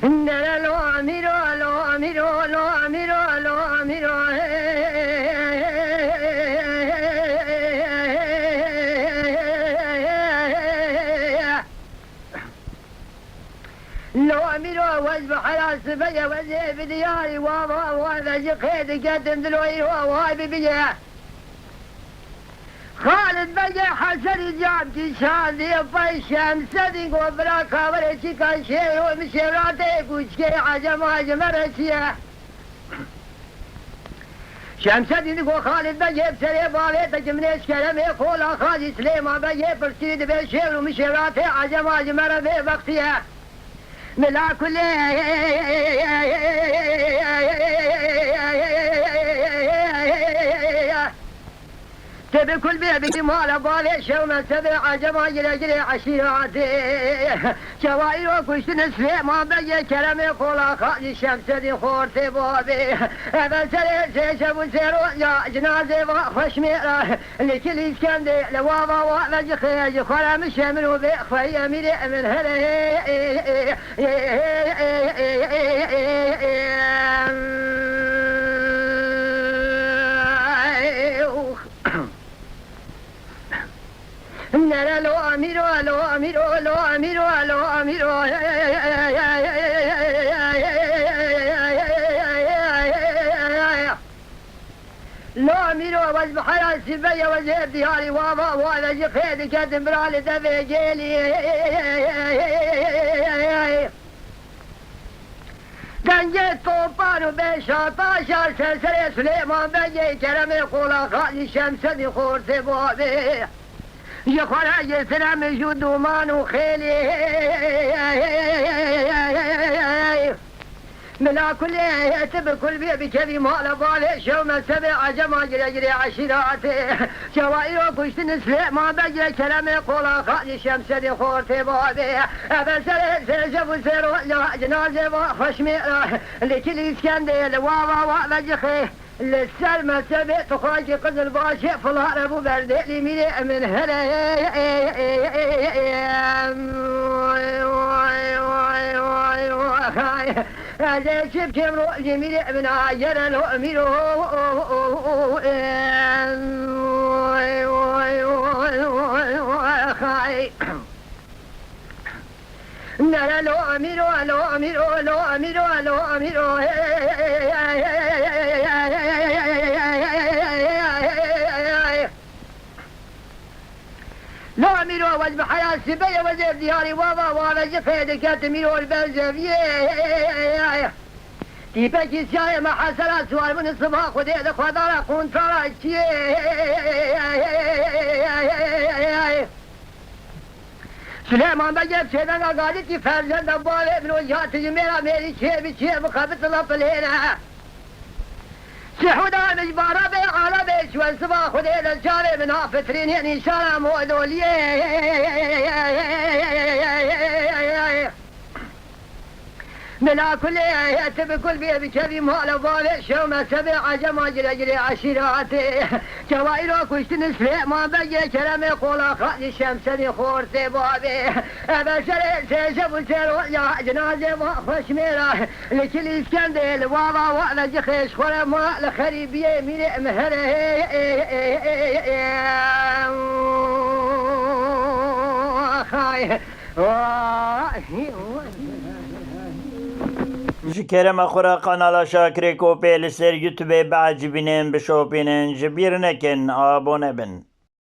لو أميرو لو أميرو لو أميرو لو أميرو لو أميرو واذبح على السبية وزي بدياري وهذا جقيد قدم دلوي وهاي ببيه خالد بقى حسن جابتي شادي فايشان صدق وبراكا ورشي كان شيء ومشيراتي كوشكي عجم رشيه شمس دينك وخالد بقى بسري باليتك من ايش كلام يقول خالد سليمان بقى فرسيد بشير ومشيراتي عجم ربي بقتيه ملا كل تبي كل بيبي مال بالي شو ما سبع جماجل جري عشيراتي شوائر وكشت نسلي ما بقي كلام يقول خالد الشمس دي خورتي بابي ابن سري شبو سيرو يا جنازي وخشميره لكل اسكندي لوابا وعلى خيج خرم الشمل وبيخفي اميري من هلي لا لو أميرو لو أميرو لو أميرو لو أميرو لو أميرو واذبح على السبية وزيب دياري وابا وهذا جخيد كاتم برالي دفي جيلي دنجت طوفان وبشاطاشر سلسلة سليمان بجي كرم يقول خالد الشمس دي خورتي بابي يا خراج سلام جود ومان وخيلي ملا كل يتب كل بيبي كذي مال بالي شو ما سبع جماجل جري عشيراتي شوائر وكشت نسلي ما بقي كلام يقول خالد الشمس دي خورتي بابي ابن سرجب سيرو جنازي وخشميره لكل اسكندي وابا وعلى للسلمى سبيت خراج قد باشي فالهرب وبردي لي من هلا هذا شبك امرؤ جميل من عجل الأمير لا لو أمير لو أمير لو أمير لو أمير لو أمير واذبح على السبية وزير دياري وابا وعلى جفيد كاتمير والبلزفيه تيبكي سيايا ما حسنا سوال من الصباح خديد خضارا كونترا سليمان بجيب سيدان قادتي فرزند بالي من وجهات جميلة ميري شيء بخبط لطلينا سحودا مجبارة بي على بيش والصباح خديد الجاري من فترين يعني شارع مودولي ملا كل يتب كل بيبي كذي مال بالي شو ما سبع جماجل جري عشيراتي شوائر وكشت نسلي ما بقي كلام يقول خالد الشمس دي خورتي بابي ابن سري شبو سيرو يا جنازي وخشميره لكل اسكندي لوابا وعلى جخيش خرم لخريبيه ميري مهره ji kerema xwe re kanala Şakirê Kopê li ser YouTubeê beዕecibînin bişopînin ji bîr nekin abone bin.